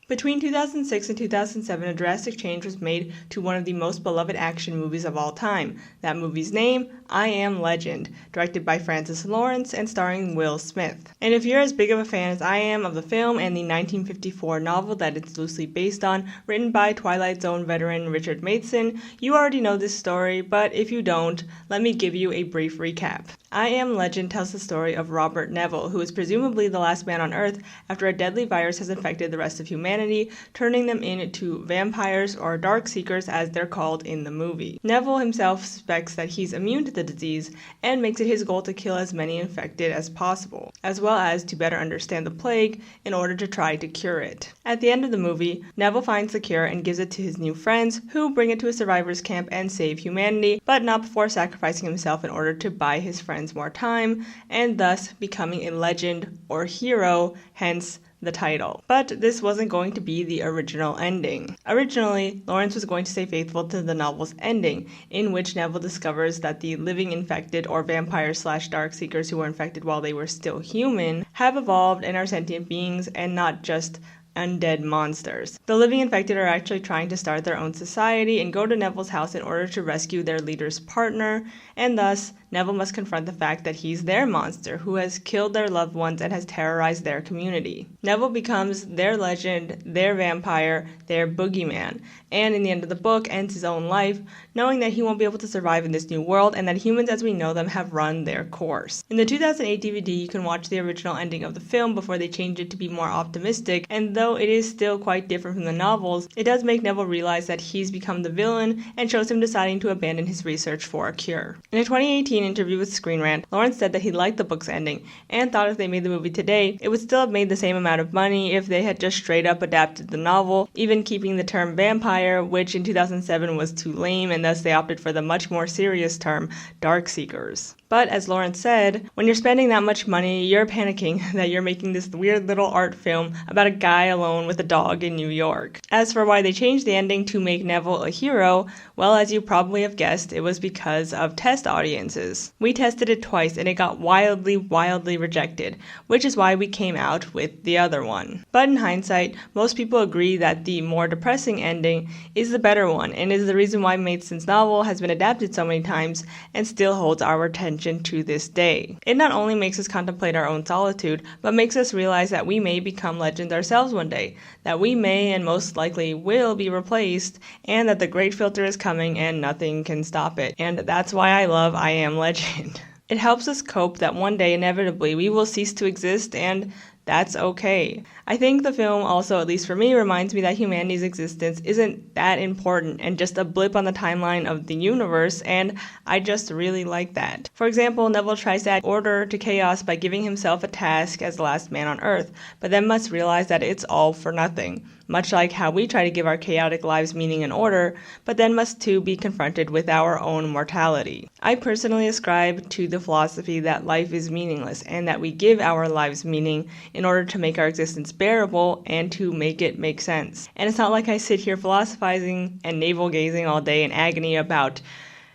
Between 2006 and 2007, a drastic change was made to one of the most beloved action movies of all time. That movie's name, I Am Legend, directed by Francis Lawrence and starring Will Smith. And if you're as big of a fan as I am of the film and the 1954 novel that it's loosely based on, written by Twilight Zone veteran Richard Matheson, you already know this story, but if you don't, let me give you a brief recap. I Am Legend tells the story of Robert Neville, who is presumably the last man on Earth after a deadly virus has infected the rest of humanity, turning them into vampires or dark seekers as they're called in the movie. Neville himself suspects that he's immune to the disease and makes it his goal to kill as many infected as possible, as well as to better understand the plague in order to try to cure it. At the end of the movie, Neville finds the cure and gives it to his new friends, who bring it to a survivors camp and save humanity, but not before sacrificing himself in order to buy his friends more time, and thus becoming a legend or hero, hence the title. But this wasn't going to be the original ending. Originally, Lawrence was going to stay faithful to the novel's ending, in which Neville discovers that the living infected or vampires/dark seekers who were infected while they were still human have evolved and are sentient beings and not just undead monsters. The living infected are actually trying to start their own society and go to Neville's house in order to rescue their leader's partner, and thus Neville must confront the fact that he's their monster who has killed their loved ones and has terrorized their community. Neville becomes their legend, their vampire, their boogeyman, and in the end of the book ends his own life, knowing that he won't be able to survive in this new world and that humans as we know them have run their course. In the 2008 DVD, you can watch the original ending of the film before they change it to be more optimistic, and though it is still quite different from the novels, it does make Neville realize that he's become the villain and shows him deciding to abandon his research for a cure. In a 2018 interview with Screen Rant, Lawrence said that he liked the book's ending and thought if they made the movie today, it would still have made the same amount of money if they had just straight up adapted the novel, even keeping the term vampire, which in 2007 was too lame, and thus they opted for the much more serious term dark seekers. But as Lawrence said, when you're spending that much money, you're panicking that you're making this weird little art film about a guy alone with a dog in New York. As for why they changed the ending to make Neville a hero, well, as you probably have guessed, it was because of test audiences. We tested it twice and it got wildly rejected, which is why we came out with the other one. But in hindsight, most people agree that the more depressing ending is the better one and is the reason why Mateson's novel has been adapted so many times and still holds our attention to this day. It not only makes us contemplate our own solitude, but makes us realize that we may become legends ourselves one day, that we may and most likely will be replaced, and that the great filter is coming and nothing can stop it. And that's why I love I Am Legend. It helps us cope that one day inevitably we will cease to exist, and that's okay. I think the film also, at least for me, reminds me that humanity's existence isn't that important and just a blip on the timeline of the universe, and I just really like that. For example, Neville tries to add order to chaos by giving himself a task as the last man on Earth, but then must realize that it's all for nothing. Much like how we try to give our chaotic lives meaning and order, but then must too be confronted with our own mortality. I personally ascribe to the philosophy that life is meaningless and that we give our lives meaning in order to make our existence bearable and to make it make sense. And it's not like I sit here philosophizing and navel-gazing all day in agony about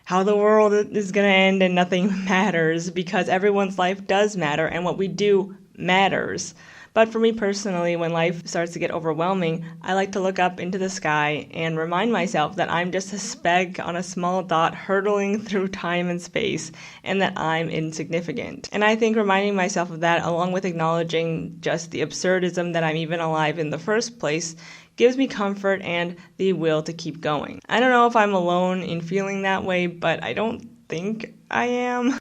how the world is going to end and nothing matters, because everyone's life does matter and what we do matters. But for me personally, when life starts to get overwhelming, I like to look up into the sky and remind myself that I'm just a speck on a small dot hurtling through time and space, and that I'm insignificant. And I think reminding myself of that, along with acknowledging just the absurdism that I'm even alive in the first place, gives me comfort and the will to keep going. I don't know if I'm alone in feeling that way, but I don't think I am.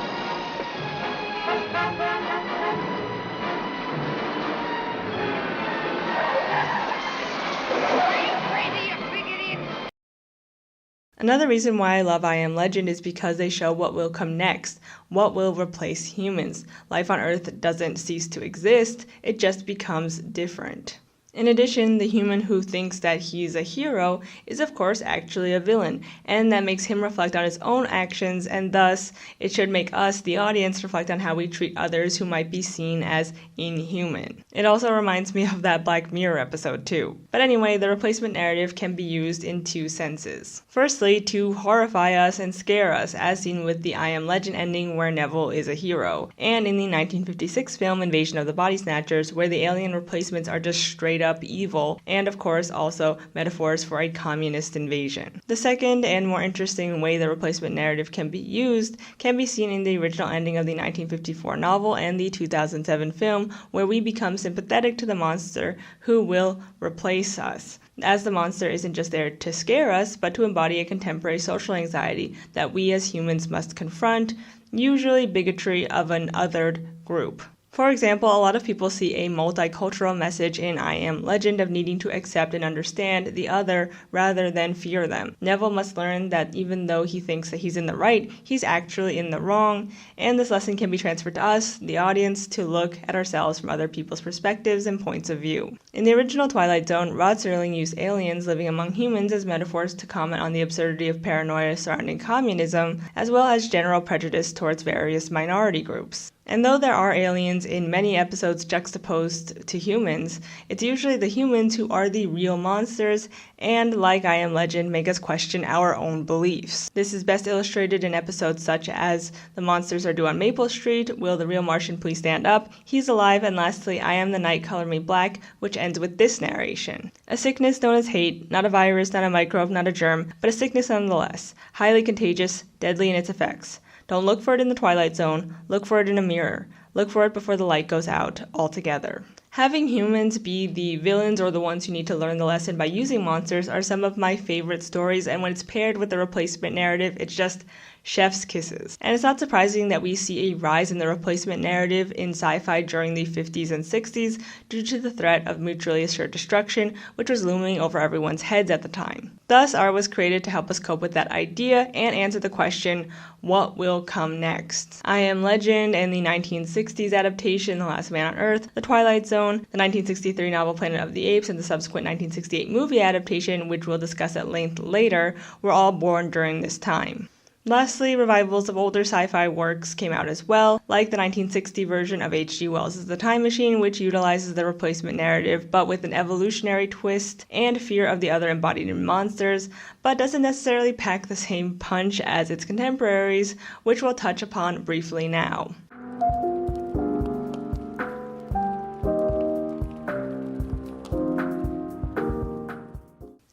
Another reason why I love I Am Legend is because they show what will come next, what will replace humans. Life on Earth doesn't cease to exist, it just becomes different. In addition, the human who thinks that he's a hero is of course actually a villain, and that makes him reflect on his own actions, and thus it should make us, the audience, reflect on how we treat others who might be seen as inhuman. It also reminds me of that Black Mirror episode too. But anyway, the replacement narrative can be used in two senses. Firstly, to horrify us and scare us, as seen with the I Am Legend ending where Neville is a hero, and in the 1956 film Invasion of the Body Snatchers, where the alien replacements are just straight straight up evil, and of course also metaphors for a communist invasion. The second and more interesting way the replacement narrative can be used can be seen in the original ending of the 1954 novel and the 2007 film, where we become sympathetic to the monster who will replace us, as the monster isn't just there to scare us, but to embody a contemporary social anxiety that we as humans must confront, usually bigotry of an othered group. For example, a lot of people see a multicultural message in I Am Legend of needing to accept and understand the other rather than fear them. Neville must learn that even though he thinks that he's in the right, he's actually in the wrong, and this lesson can be transferred to us, the audience, to look at ourselves from other people's perspectives and points of view. In the original Twilight Zone, Rod Serling used aliens living among humans as metaphors to comment on the absurdity of paranoia surrounding communism, as well as general prejudice towards various minority groups. And though there are aliens in many episodes juxtaposed to humans, it's usually the humans who are the real monsters and, like I Am Legend, make us question our own beliefs. This is best illustrated in episodes such as The Monsters Are Due on Maple Street, Will the Real Martian Please Stand Up, He's Alive, and lastly, I Am the Night, Color Me Black, which ends with this narration. A sickness known as hate, not a virus, not a microbe, not a germ, but a sickness nonetheless, highly contagious, deadly in its effects. Don't look for it in the Twilight Zone, look for it in a mirror. Look for it before the light goes out altogether. Having humans be the villains or the ones who need to learn the lesson by using monsters are some of my favorite stories, and when it's paired with the replacement narrative, it's just chef's kisses. And it's not surprising that we see a rise in the replacement narrative in sci-fi during the 50s and 60s due to the threat of mutually assured destruction, which was looming over everyone's heads at the time. Thus, art was created to help us cope with that idea and answer the question, what will come next? I Am Legend and the 1960s adaptation, The Last Man on Earth, The Twilight Zone, the 1963 novel Planet of the Apes, and the subsequent 1968 movie adaptation, which we'll discuss at length later, were all born during this time. Lastly, revivals of older sci-fi works came out as well, like the 1960 version of H.G. Wells' The Time Machine, which utilizes the replacement narrative but with an evolutionary twist and fear of the other embodied in monsters, but doesn't necessarily pack the same punch as its contemporaries, which we'll touch upon briefly now.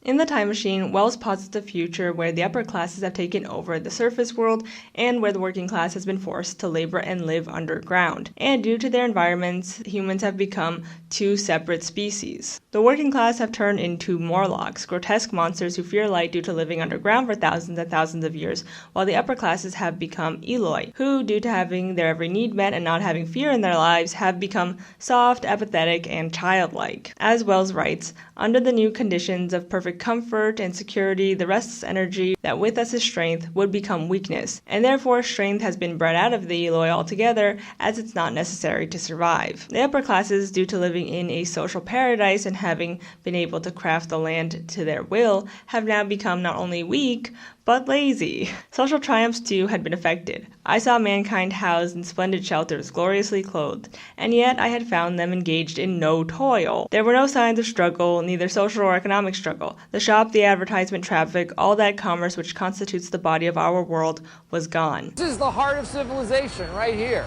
In The Time Machine, Wells posits a future where the upper classes have taken over the surface world and where the working class has been forced to labor and live underground. And due to their environments, humans have become two separate species. The working class have turned into Morlocks, grotesque monsters who fear light due to living underground for thousands and thousands of years, while the upper classes have become Eloi, who, due to having their every need met and not having fear in their lives, have become soft, apathetic, and childlike. As Wells writes, under the new conditions of perfect comfort and security, the restless energy that with us is strength would become weakness, and therefore strength has been bred out of the Eloi altogether, as it's not necessary to survive. The upper classes, due to living in a social paradise and having been able to craft the land to their will, have now become not only weak, but lazy. Social triumphs too had been affected. I saw mankind housed in splendid shelters, gloriously clothed, and yet I had found them engaged in no toil. There were no signs of struggle, neither social or economic struggle. The shop, the advertisement traffic, all that commerce which constitutes the body of our world was gone. This is the heart of civilization right here.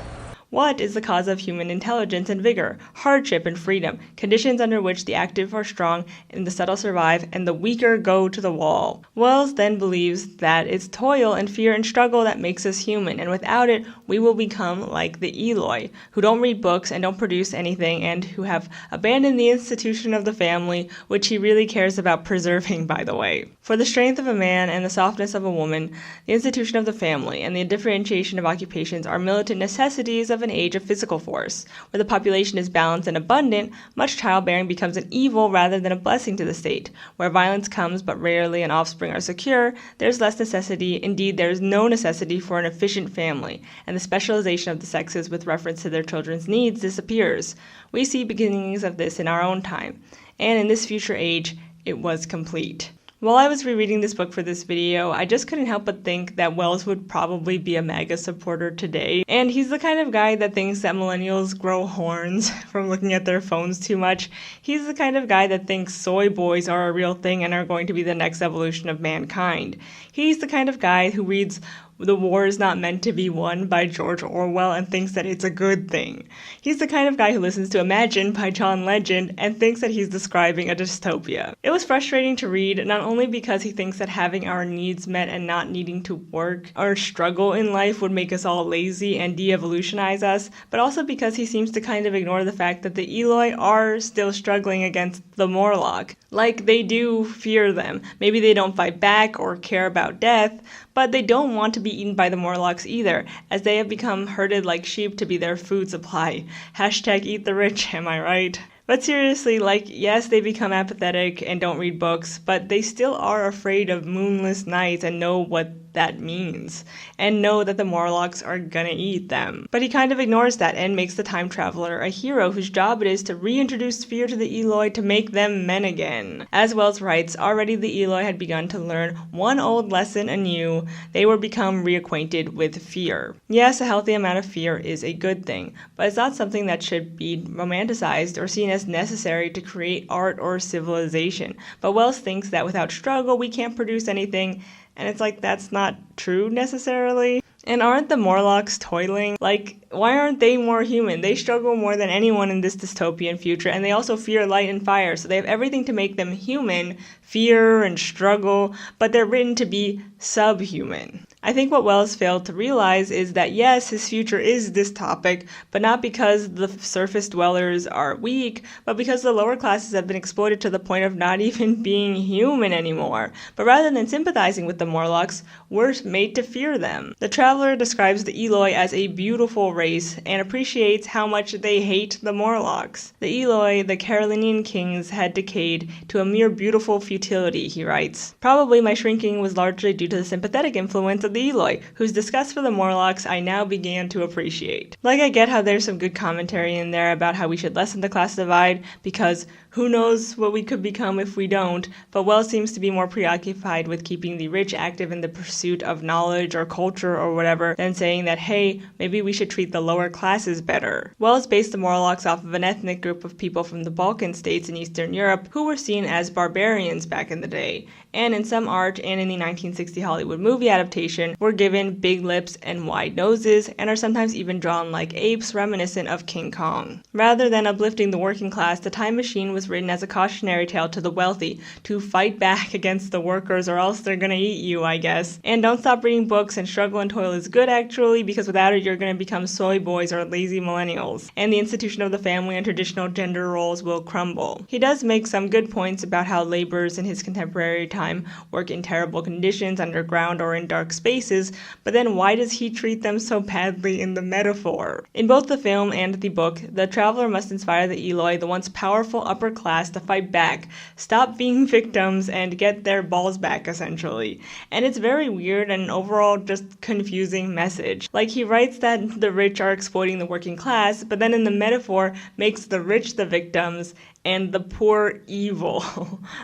What is the cause of human intelligence and vigor, hardship and freedom, conditions under which the active are strong and the subtle survive and the weaker go to the wall? Wells then believes that it's toil and fear and struggle that makes us human, and without it we will become like the Eloi, who don't read books and don't produce anything and who have abandoned the institution of the family, which he really cares about preserving, by the way. For the strength of a man and the softness of a woman, the institution of the family and the differentiation of occupations are militant necessities of an age of physical force. Where the population is balanced and abundant, much childbearing becomes an evil rather than a blessing to the state. Where violence comes but rarely and offspring are secure, there's less necessity, indeed there is no necessity for an efficient family, and the specialization of the sexes with reference to their children's needs disappears. We see beginnings of this in our own time, and in this future age, it was complete. While I was rereading this book for this video, I just couldn't help but think that Wells would probably be a MAGA supporter today. And he's the kind of guy that thinks that millennials grow horns from looking at their phones too much. He's the kind of guy that thinks soy boys are a real thing and are going to be the next evolution of mankind. He's the kind of guy who reads the war is not meant to be won by George Orwell and thinks that it's a good thing. He's the kind of guy who listens to Imagine by John Legend and thinks that he's describing a dystopia. It was frustrating to read, not only because he thinks that having our needs met and not needing to work or struggle in life would make us all lazy and de-evolutionize us, but also because he seems to kind of ignore the fact that the Eloi are still struggling against the Morlock. Like, they do fear them. Maybe they don't fight back or care about death, but they don't want to be eaten by the Morlocks either, as they have become herded like sheep to be their food supply. Hashtag eat the rich, am I right? But seriously, like, yes, they become apathetic and don't read books, but they still are afraid of moonless nights and know what that means, and know that the Morlocks are gonna eat them. But he kind of ignores that and makes the time traveler a hero whose job it is to reintroduce fear to the Eloi to make them men again. As Wells writes, already the Eloi had begun to learn one old lesson anew. They were become reacquainted with fear. Yes, a healthy amount of fear is a good thing, but it's not something that should be romanticized or seen as necessary to create art or civilization. But Wells thinks that without struggle we can't produce anything, and it's like, that's not true necessarily. And aren't the Morlocks toiling? Like, why aren't they more human? They struggle more than anyone in this dystopian future, and they also fear light and fire, so they have everything to make them human, fear and struggle, but they're written to be subhuman. I think what Wells failed to realize is that yes, his future is dystopic, but not because the surface dwellers are weak, but because the lower classes have been exploited to the point of not even being human anymore. But rather than sympathizing with the Morlocks, we're made to fear them. The traveler describes the Eloi as a beautiful race and appreciates how much they hate the Morlocks. The Eloi, the Carolinian kings, had decayed to a mere beautiful futility, he writes. Probably my shrinking was largely due to the sympathetic influence of the Eloi, whose disgust for the Morlocks I now began to appreciate. Like, I get how there's some good commentary in there about how we should lessen the class divide, because who knows what we could become if we don't, but Wells seems to be more preoccupied with keeping the rich active in the pursuit of knowledge or culture or whatever than saying that, hey, maybe we should treat the lower classes better. Wells based the Morlocks off of an ethnic group of people from the Balkan states in Eastern Europe who were seen as barbarians back in the day, and in some art and in the 1960 Hollywood movie adaptation were given big lips and wide noses and are sometimes even drawn like apes reminiscent of King Kong. Rather than uplifting the working class, the Time Machine was written as a cautionary tale to the wealthy to fight back against the workers or else they're gonna eat you, I guess. And don't stop reading books, and struggle and toil is good actually, because without it you're gonna become soy boys or lazy millennials, and the institution of the family and traditional gender roles will crumble. He does make some good points about how laborers in his contemporary time work in terrible conditions underground or in dark spaces, but then why does he treat them so badly in the metaphor? In both the film and the book, the traveler must inspire the Eloi, the once powerful upper class, to fight back, stop being victims, and get their balls back, essentially. And it's very weird and overall just confusing message. Like, he writes that the rich are exploiting the working class, but then in the metaphor makes the rich the victims and the poor evil.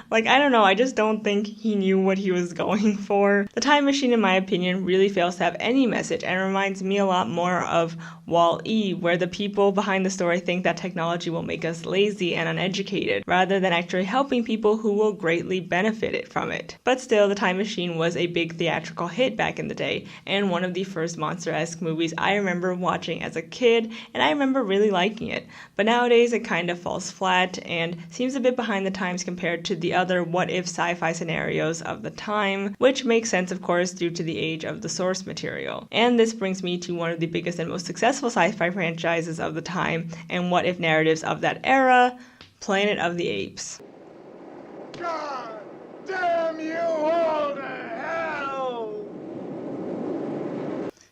Like, I don't know, I just don't think he knew what he was going for. The Time Machine, in my opinion, really fails to have any message and reminds me a lot more of Wall-E, where the people behind the story think that technology will make us lazy and uneducated, rather than actually helping people who will greatly benefit from it. But still, The Time Machine was a big theatrical hit back in the day, and one of the first monster-esque movies I remember watching as a kid, and I remember really liking it. But nowadays, it kind of falls flat, and seems a bit behind the times compared to the other what-if sci-fi scenarios of the time, which makes sense, of course, due to the age of the source material. And this brings me to one of the biggest and most successful sci-fi franchises of the time, and what-if narratives of that era, Planet of the Apes. God damn you all to hell!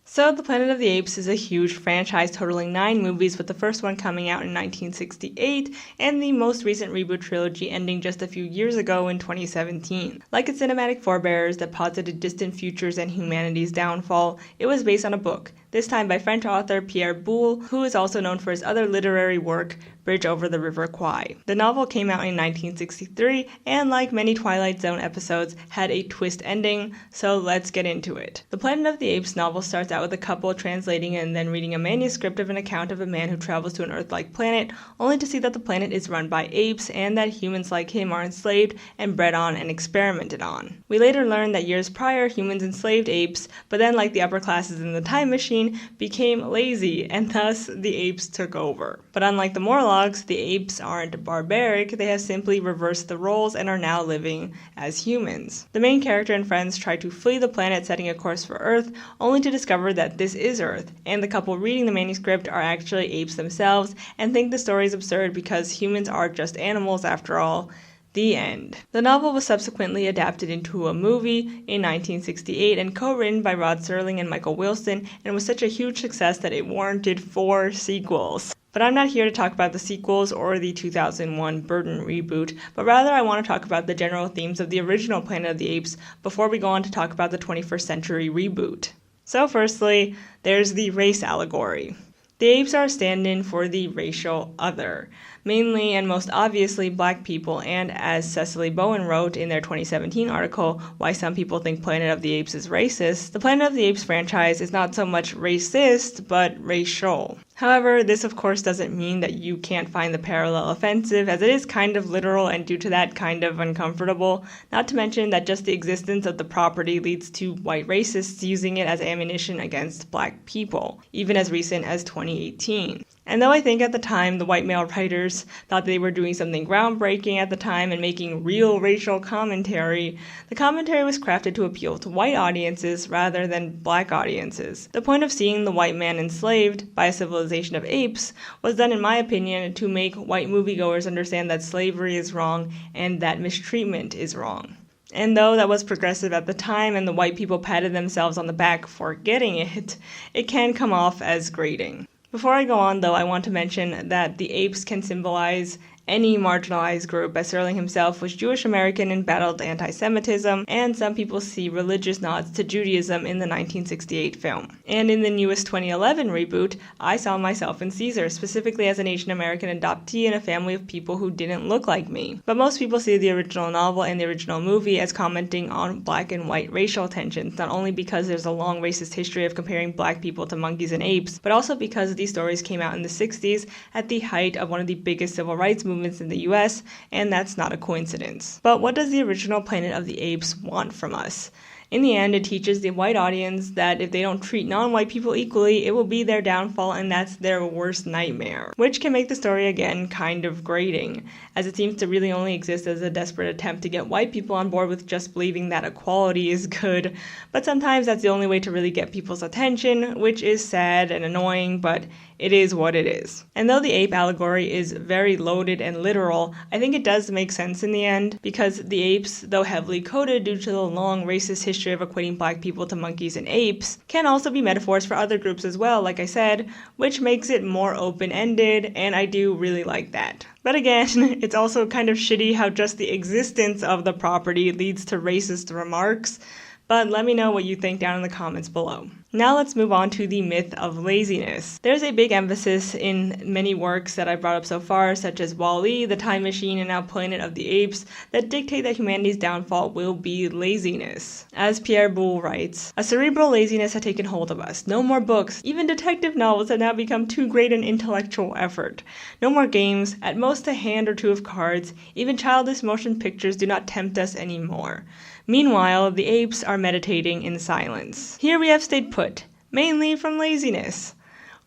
So, The Planet of the Apes is a huge franchise totaling 9 movies, with the first one coming out in 1968 and the most recent reboot trilogy ending just a few years ago in 2017. Like its cinematic forebears that posited distant futures and humanity's downfall, it was based on a book, this time by French author Pierre Boulle, who is also known for his other literary work, Bridge Over the River Kwai. The novel came out in 1963, and like many Twilight Zone episodes, had a twist ending, so let's get into it. The Planet of the Apes novel starts out with a couple translating and then reading a manuscript of an account of a man who travels to an Earth-like planet, only to see that the planet is run by apes and that humans like him are enslaved and bred on and experimented on. We later learn that years prior, humans enslaved apes, but then, like the upper classes in the time machine, became lazy, and thus the apes took over. But unlike the Morlocks, the apes aren't barbaric, they have simply reversed the roles and are now living as humans. The main character and friends try to flee the planet, setting a course for Earth, only to discover that this is Earth, and the couple reading the manuscript are actually apes themselves and think the story is absurd because humans are just animals after all. The end. The novel was subsequently adapted into a movie in 1968 and co-written by Rod Serling and Michael Wilson, and was such a huge success that it warranted 4 sequels. But I'm not here to talk about the sequels or the 2001 Burton reboot, but rather I want to talk about the general themes of the original Planet of the Apes before we go on to talk about the 21st century reboot. So firstly, there's the race allegory. The apes are a stand-in for the racial other, mainly and most obviously black people, and as Cecily Bowen wrote in their 2017 article, Why Some People Think Planet of the Apes is Racist, the Planet of the Apes franchise is not so much racist, but racial. However, this of course doesn't mean that you can't find the parallel offensive, as it is kind of literal and due to that kind of uncomfortable, not to mention that just the existence of the property leads to white racists using it as ammunition against black people, even as recent as 2018. And though I think at the time the white male writers thought they were doing something groundbreaking at the time and making real racial commentary, the commentary was crafted to appeal to white audiences rather than black audiences. The point of seeing the white man enslaved by a civilization of apes was then, in my opinion, to make white moviegoers understand that slavery is wrong and that mistreatment is wrong. And though that was progressive at the time and the white people patted themselves on the back for getting it, it can come off as grating. Before I go on, though, I want to mention that the apes can symbolize any marginalized group, as Serling himself was Jewish American and battled anti-Semitism, and some people see religious nods to Judaism in the 1968 film. And in the newest 2011 reboot, I saw myself in Caesar, specifically as an Asian American adoptee in a family of people who didn't look like me. But most people see the original novel and the original movie as commenting on black and white racial tensions, not only because there's a long racist history of comparing black people to monkeys and apes, but also because these stories came out in the 60s at the height of one of the biggest civil rights movements in the US, and that's not a coincidence. But what does the original Planet of the Apes want from us? In the end, it teaches the white audience that if they don't treat non-white people equally, it will be their downfall and that's their worst nightmare. Which can make the story, again, kind of grating, as it seems to really only exist as a desperate attempt to get white people on board with just believing that equality is good. But sometimes that's the only way to really get people's attention, which is sad and annoying, but it is what it is. And though the ape allegory is very loaded and literal, I think it does make sense in the end, because the apes, though heavily coded due to the long racist history of equating black people to monkeys and apes, can also be metaphors for other groups as well, like I said, which makes it more open-ended, and I do really like that. But again, it's also kind of shitty how just the existence of the property leads to racist remarks, but let me know what you think down in the comments below. Now let's move on to the myth of laziness. There's a big emphasis in many works that I've brought up so far, such as WALL-E, The Time Machine, and now Planet of the Apes, that dictate that humanity's downfall will be laziness. As Pierre Boulle writes, a cerebral laziness had taken hold of us. No more books. Even detective novels have now become too great an intellectual effort. No more games, at most a hand or two of cards. Even childish motion pictures do not tempt us anymore. Meanwhile, the apes are meditating in silence. Here we have stayed put, mainly from laziness.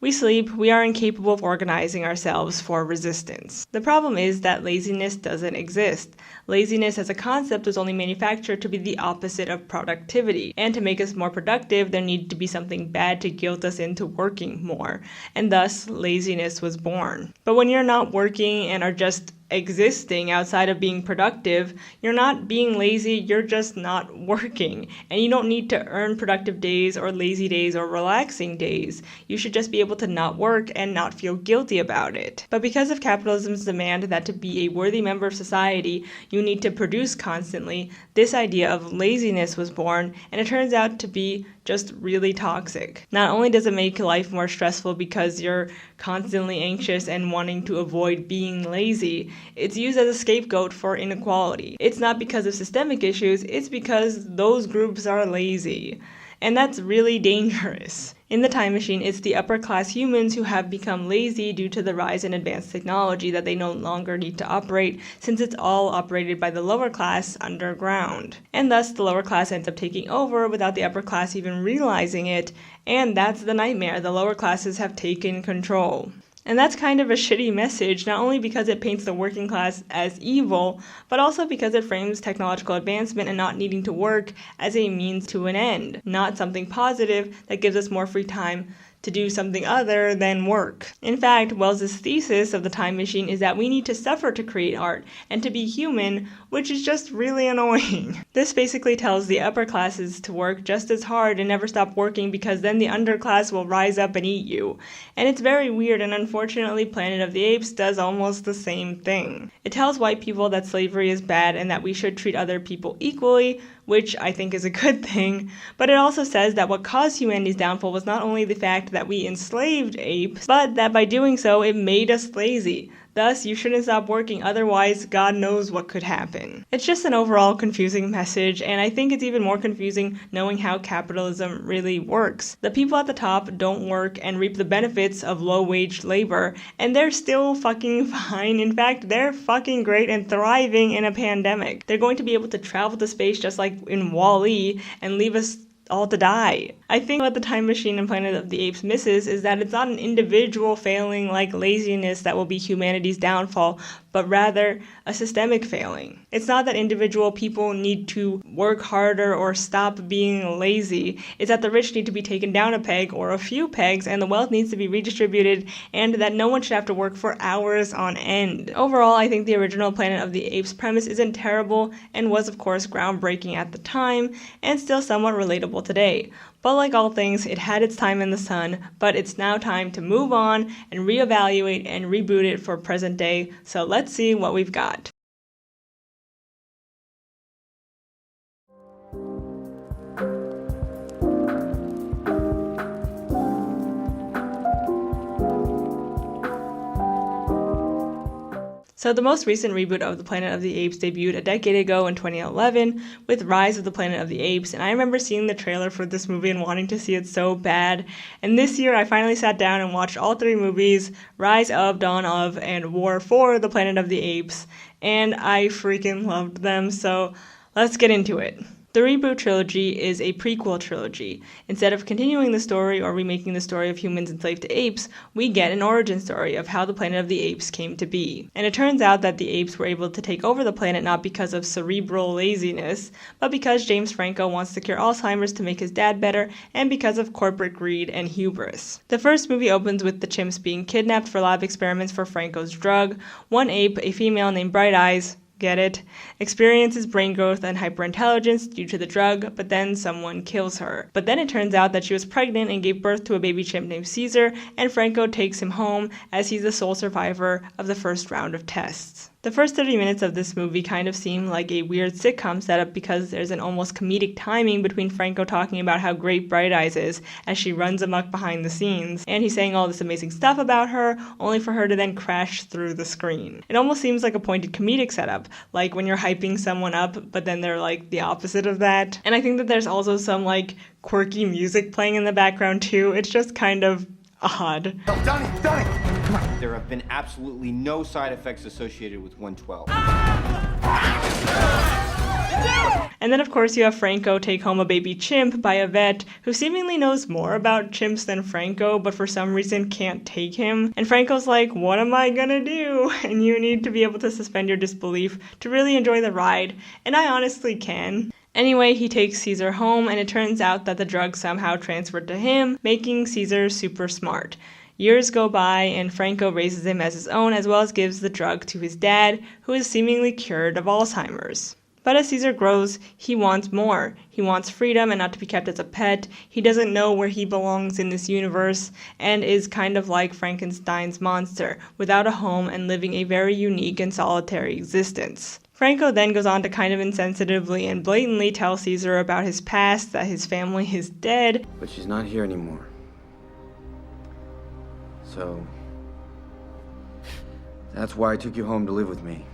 We sleep, we are incapable of organizing ourselves for resistance. The problem is that laziness doesn't exist. Laziness as a concept was only manufactured to be the opposite of productivity, and to make us more productive, there needed to be something bad to guilt us into working more, and thus laziness was born. But when you're not working and are just existing outside of being productive, you're not being lazy, you're just not working. And you don't need to earn productive days or lazy days or relaxing days. You should just be able to not work and not feel guilty about it. But because of capitalism's demand that to be a worthy member of society, you need to produce constantly, this idea of laziness was born, and it turns out to be just really toxic. Not only does it make life more stressful because you're constantly anxious and wanting to avoid being lazy, it's used as a scapegoat for inequality. It's not because of systemic issues, it's because those groups are lazy. And that's really dangerous. In the time machine, it's the upper class humans who have become lazy due to the rise in advanced technology that they no longer need to operate, since it's all operated by the lower class underground. And thus, the lower class ends up taking over without the upper class even realizing it, and that's the nightmare. The lower classes have taken control. And that's kind of a shitty message, not only because it paints the working class as evil, but also because it frames technological advancement and not needing to work as a means to an end, not something positive that gives us more free time to do something other than work. In fact, Wells's thesis of the time machine is that we need to suffer to create art and to be human, which is just really annoying. This basically tells the upper classes to work just as hard and never stop working because then the underclass will rise up and eat you. And it's very weird, and unfortunately Planet of the Apes does almost the same thing. It tells white people that slavery is bad and that we should treat other people equally, which I think is a good thing, but it also says that what caused humanity's downfall was not only the fact that we enslaved apes, but that by doing so it made us lazy. Thus, you shouldn't stop working, otherwise God knows what could happen. It's just an overall confusing message, and I think it's even more confusing knowing how capitalism really works. The people at the top don't work and reap the benefits of low-wage labor, and they're still fucking fine. In fact, they're fucking great and thriving in a pandemic. They're going to be able to travel to space just like in WALL-E and leave us all to die. I think what the Time Machine and Planet of the Apes misses is that it's not an individual failing like laziness that will be humanity's downfall, but rather a systemic failing. It's not that individual people need to work harder or stop being lazy. It's that the rich need to be taken down a peg or a few pegs, and the wealth needs to be redistributed, and that no one should have to work for hours on end. Overall, I think the original Planet of the Apes premise isn't terrible and was of course groundbreaking at the time and still somewhat relatable today. But like all things, it had its time in the sun, but it's now time to move on and reevaluate and reboot it for present day. So let's see what we've got. So the most recent reboot of the Planet of the Apes debuted a decade ago in 2011 with Rise of the Planet of the Apes, and I remember seeing the trailer for this movie and wanting to see it so bad. And this year I finally sat down and watched all three movies, Rise of, Dawn of, and War for the Planet of the Apes, and I freaking loved them, so let's get into it. The Reboot trilogy is a prequel trilogy. Instead of continuing the story or remaking the story of humans enslaved to apes, we get an origin story of how the Planet of the Apes came to be. And it turns out that the apes were able to take over the planet not because of cerebral laziness, but because James Franco wants to cure Alzheimer's to make his dad better, and because of corporate greed and hubris. The first movie opens with the chimps being kidnapped for lab experiments for Franco's drug. One ape, a female named Bright Eyes, get it, experiences brain growth and hyperintelligence due to the drug, but then someone kills her. But then it turns out that she was pregnant and gave birth to a baby chimp named Caesar, and Franco takes him home as he's the sole survivor of the first round of tests. The first 30 minutes of this movie kind of seem like a weird sitcom setup because there's an almost comedic timing between Franco talking about how great Bright Eyes is as she runs amok behind the scenes, and he's saying all this amazing stuff about her, only for her to then crash through the screen. It almost seems like a pointed comedic setup, like when you're hyping someone up, but then they're like the opposite of that. And I think that there's also some like quirky music playing in the background too. It's just kind of odd. Oh, Donnie, come on. There have been absolutely no side effects associated with 112. And then of course you have Franco take home a baby chimp by a vet who seemingly knows more about chimps than Franco, but for some reason can't take him. And Franco's like, what am I gonna do? And you need to be able to suspend your disbelief to really enjoy the ride. And I honestly can. Anyway, he takes Caesar home, and it turns out that the drug somehow transferred to him, making Caesar super smart. Years go by, and Franco raises him as his own, as well as gives the drug to his dad, who is seemingly cured of Alzheimer's. But as Caesar grows, he wants more. He wants freedom and not to be kept as a pet. He doesn't know where he belongs in this universe, and is kind of like Frankenstein's monster, without a home and living a very unique and solitary existence. Franco then goes on to kind of insensitively and blatantly tell Caesar about his past, that his family is dead. But she's not here anymore. So that's why I took you home to live with me.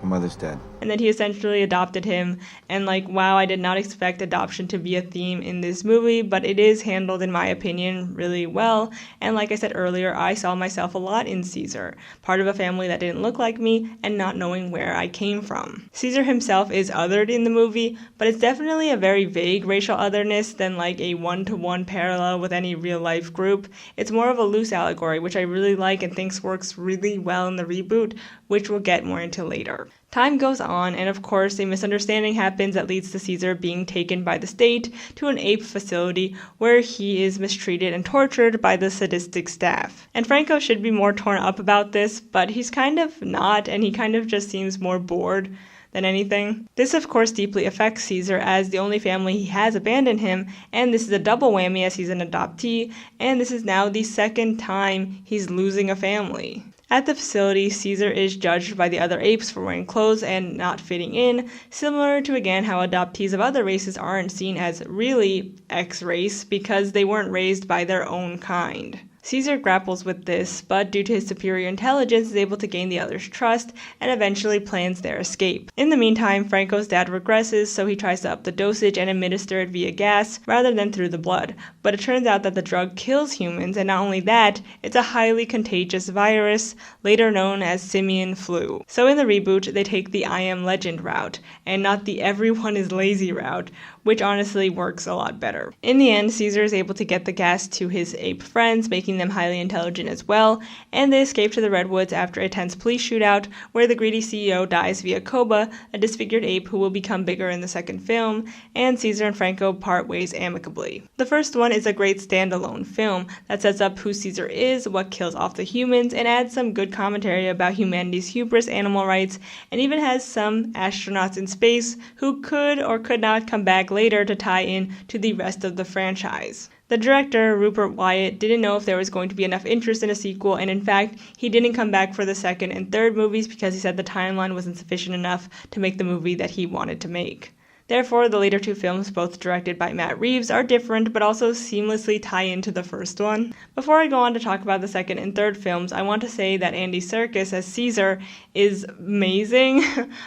My mother's dead. And that he essentially adopted him, and wow, I did not expect adoption to be a theme in this movie, but it is handled, in my opinion, really well. And like I said earlier, I saw myself a lot in Caesar, part of a family that didn't look like me and not knowing where I came from. Caesar himself is othered in the movie, but it's definitely a very vague racial otherness than a one-to-one parallel with any real-life group. It's more of a loose allegory, which I really like and think works really well in the reboot, which we'll get more into later. Time goes on, and of course a misunderstanding happens that leads to Caesar being taken by the state to an ape facility where he is mistreated and tortured by the sadistic staff. And Franco should be more torn up about this, but he's kind of not, and he kind of just seems more bored than anything. This of course deeply affects Caesar, as the only family he has abandoned him, and this is a double whammy as he's an adoptee, and this is now the second time he's losing a family. At the facility, Caesar is judged by the other apes for wearing clothes and not fitting in, similar to again how adoptees of other races aren't seen as really X-race because they weren't raised by their own kind. Caesar grapples with this, but due to his superior intelligence is able to gain the others' trust and eventually plans their escape. In the meantime, Franco's dad regresses, so he tries to up the dosage and administer it via gas rather than through the blood. But it turns out that the drug kills humans, and not only that, it's a highly contagious virus, later known as simian flu. So in the reboot, they take the I am legend route, and not the everyone is lazy route, which honestly works a lot better. In the end, Caesar is able to get the gas to his ape friends, making them highly intelligent as well, and they escape to the Redwoods after a tense police shootout where the greedy CEO dies via Koba, a disfigured ape who will become bigger in the second film, and Caesar and Franco part ways amicably. The first one is a great standalone film that sets up who Caesar is, what kills off the humans, and adds some good commentary about humanity's hubris, animal rights, and even has some astronauts in space who could or could not come back later to tie in to the rest of the franchise. The director, Rupert Wyatt, didn't know if there was going to be enough interest in a sequel, and in fact, he didn't come back for the second and third movies because he said the timeline wasn't sufficient enough to make the movie that he wanted to make. Therefore, the later two films, both directed by Matt Reeves, are different but also seamlessly tie into the first one. Before I go on to talk about the second and third films, I want to say that Andy Serkis as Caesar is amazing.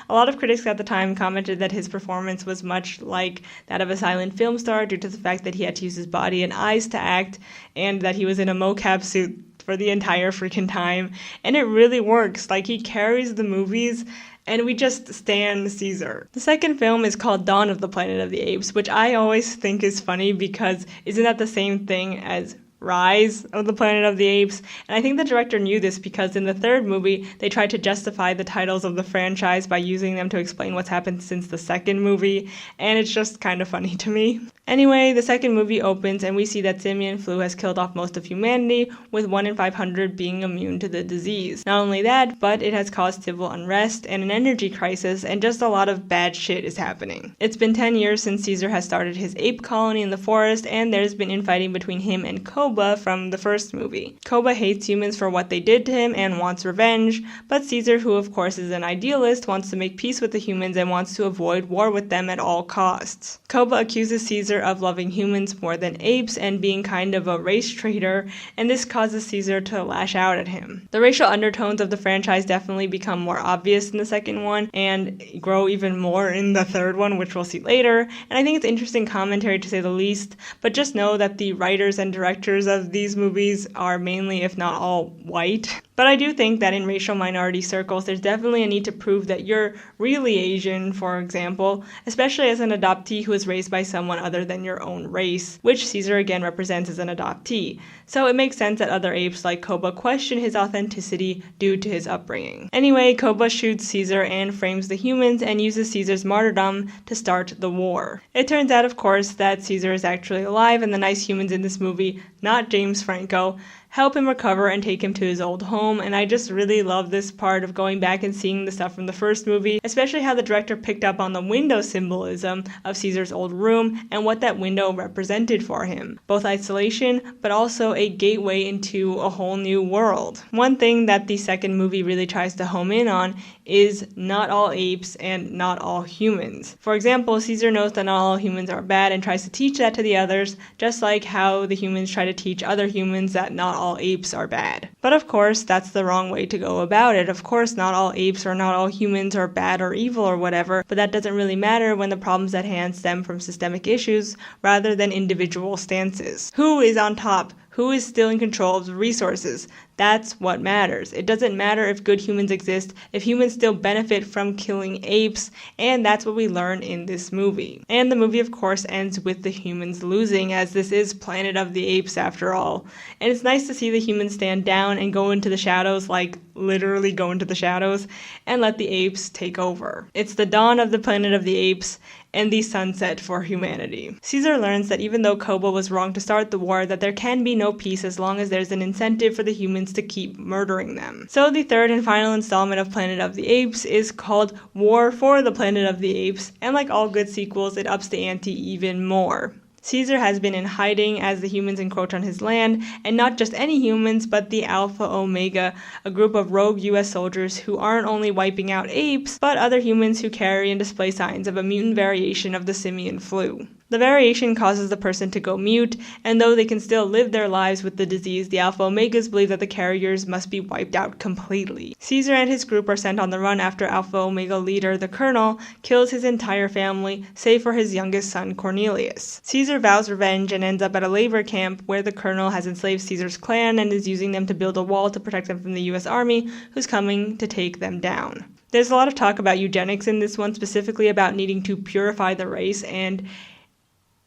A lot of critics at the time commented that his performance was much like that of a silent film star due to the fact that he had to use his body and eyes to act, and that he was in a mocap suit for the entire freaking time. And it really works. He carries the movies, and we just stan Caesar. The second film is called Dawn of the Planet of the Apes, which I always think is funny because isn't that the same thing as Rise of the Planet of the Apes? And I think the director knew this because in the third movie, they tried to justify the titles of the franchise by using them to explain what's happened since the second movie, and it's just kind of funny to me. Anyway, the second movie opens and we see that simian flu has killed off most of humanity, with 1 in 500 being immune to the disease. Not only that, but it has caused civil unrest and an energy crisis, and just a lot of bad shit is happening. It's been 10 years since Caesar has started his ape colony in the forest, and there's been infighting between him and Koba from the first movie. Koba hates humans for what they did to him and wants revenge, but Caesar, who of course is an idealist, wants to make peace with the humans and wants to avoid war with them at all costs. Koba accuses Caesar of loving humans more than apes and being kind of a race traitor, and this causes Caesar to lash out at him. The racial undertones of the franchise definitely become more obvious in the second one and grow even more in the third one, which we'll see later, and I think it's interesting commentary to say the least, but just know that the writers and directors of these movies are mainly, if not all, white. But I do think that in racial minority circles, there's definitely a need to prove that you're really Asian, for example, especially as an adoptee who is raised by someone other than your own race, which Caesar again represents as an adoptee. So it makes sense that other apes like Koba question his authenticity due to his upbringing. Anyway, Koba shoots Caesar and frames the humans and uses Caesar's martyrdom to start the war. It turns out, of course, that Caesar is actually alive and the nice humans in this movie, not James Franco, help him recover and take him to his old home. And I just really love this part of going back and seeing the stuff from the first movie, especially how the director picked up on the window symbolism of Caesar's old room and what that window represented for him. Both isolation, but also a gateway into a whole new world. One thing that the second movie really tries to home in on is not all apes and not all humans. For example, Caesar knows that not all humans are bad and tries to teach that to the others, just like how the humans try to teach other humans that not all apes are bad. But of course, that's the wrong way to go about it. Of course, not all apes or not all humans are bad or evil or whatever, but that doesn't really matter when the problems at hand stem from systemic issues rather than individual stances. Who is on top? Who is still in control of the resources? That's what matters. It doesn't matter if good humans exist, if humans still benefit from killing apes, and that's what we learn in this movie. And the movie, of course, ends with the humans losing, as this is Planet of the Apes after all. And it's nice to see the humans stand down and go into the shadows, like literally go into the shadows, and let the apes take over. It's the dawn of the Planet of the Apes, and the sunset for humanity. Caesar learns that even though Koba was wrong to start the war, that there can be no peace as long as there's an incentive for the humans to keep murdering them. So the third and final installment of Planet of the Apes is called War for the Planet of the Apes, and like all good sequels, it ups the ante even more. Caesar has been in hiding as the humans encroach on his land, and not just any humans, but the Alpha Omega, a group of rogue US soldiers who aren't only wiping out apes, but other humans who carry and display signs of a mutant variation of the simian flu. The variation causes the person to go mute, and though they can still live their lives with the disease, the Alpha Omegas believe that the carriers must be wiped out completely. Caesar and his group are sent on the run after Alpha Omega leader, the Colonel, kills his entire family, save for his youngest son, Cornelius. Caesar vows revenge and ends up at a labor camp where the Colonel has enslaved Caesar's clan and is using them to build a wall to protect them from the US Army, who's coming to take them down. There's a lot of talk about eugenics in this one, specifically about needing to purify the race and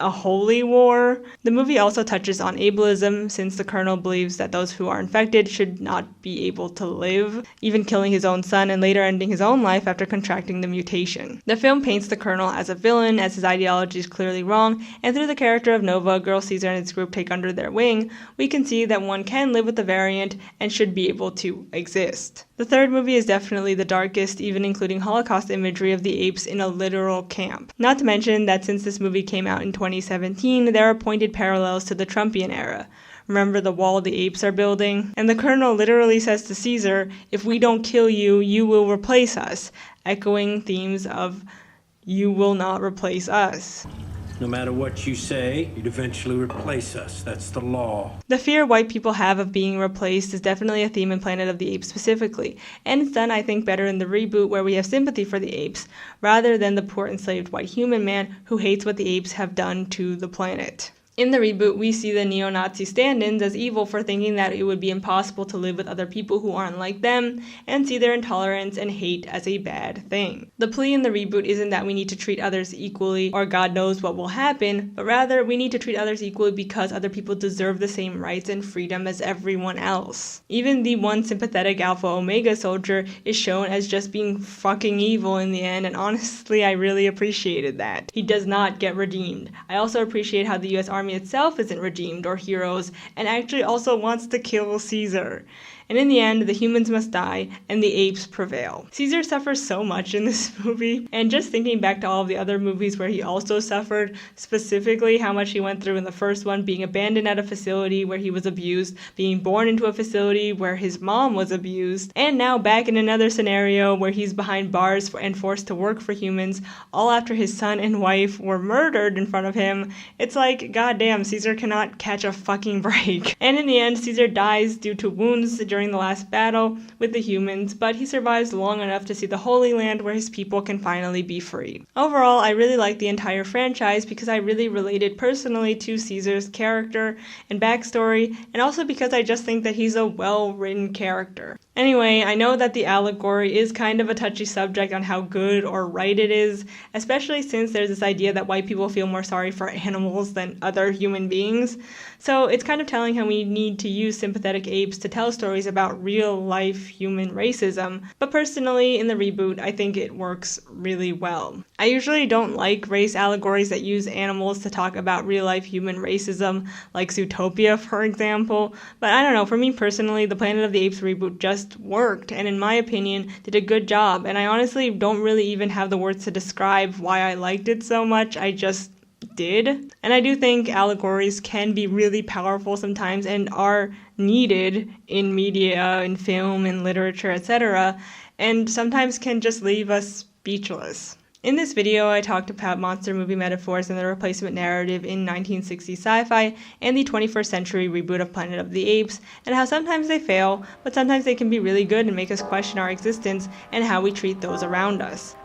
a holy war. The movie also touches on ableism, since the Colonel believes that those who are infected should not be able to live, even killing his own son and later ending his own life after contracting the mutation. The film paints the Colonel as a villain, as his ideology is clearly wrong, and through the character of Nova, a girl Caesar and his group take under their wing, we can see that one can live with the variant and should be able to exist. The third movie is definitely the darkest, even including Holocaust imagery of the apes in a literal camp. Not to mention that since this movie came out in 2017, there are pointed parallels to the Trumpian era. Remember the wall the apes are building? And the Colonel literally says to Caesar, "If we don't kill you, you will replace us," echoing themes of "you will not replace us." No matter what you say, you'd eventually replace us. That's the law. The fear white people have of being replaced is definitely a theme in Planet of the Apes specifically, and it's done, I think, better in the reboot where we have sympathy for the apes, rather than the poor enslaved white human man who hates what the apes have done to the planet. In the reboot, we see the neo-Nazi stand-ins as evil for thinking that it would be impossible to live with other people who aren't like them, and see their intolerance and hate as a bad thing. The plea in the reboot isn't that we need to treat others equally or God knows what will happen, but rather we need to treat others equally because other people deserve the same rights and freedom as everyone else. Even the one sympathetic Alpha Omega soldier is shown as just being fucking evil in the end, and honestly I really appreciated that. He does not get redeemed. I also appreciate how the US Army itself isn't redeemed or heroes, and actually also wants to kill Caesar. And in the end, the humans must die, and the apes prevail. Caesar suffers so much in this movie, and just thinking back to all of the other movies where he also suffered, specifically how much he went through in the first one, being abandoned at a facility where he was abused, being born into a facility where his mom was abused, and now back in another scenario where he's behind bars and forced to work for humans, all after his son and wife were murdered in front of him. It's like, goddamn, Caesar cannot catch a fucking break. And in the end, Caesar dies due to wounds during the last battle with the humans, but he survives long enough to see the Holy Land where his people can finally be free. Overall, I really like the entire franchise because I really related personally to Caesar's character and backstory, and also because I just think that he's a well-written character. Anyway, I know that the allegory is kind of a touchy subject on how good or right it is, especially since there's this idea that white people feel more sorry for animals than other human beings. So it's kind of telling how we need to use sympathetic apes to tell stories about real-life human racism. But personally, in the reboot, I think it works really well. I usually don't like race allegories that use animals to talk about real-life human racism, like Zootopia, for example. But I don't know, for me personally, the Planet of the Apes reboot just worked, and in my opinion, did a good job. And I honestly don't really even have the words to describe why I liked it so much. I just did. And I do think allegories can be really powerful sometimes and are needed in media, in film, in literature, etc., and sometimes can just leave us speechless. In this video, I talked about monster movie metaphors and the replacement narrative in 1960s sci-fi and the 21st century reboot of Planet of the Apes, and how sometimes they fail, but sometimes they can be really good and make us question our existence and how we treat those around us.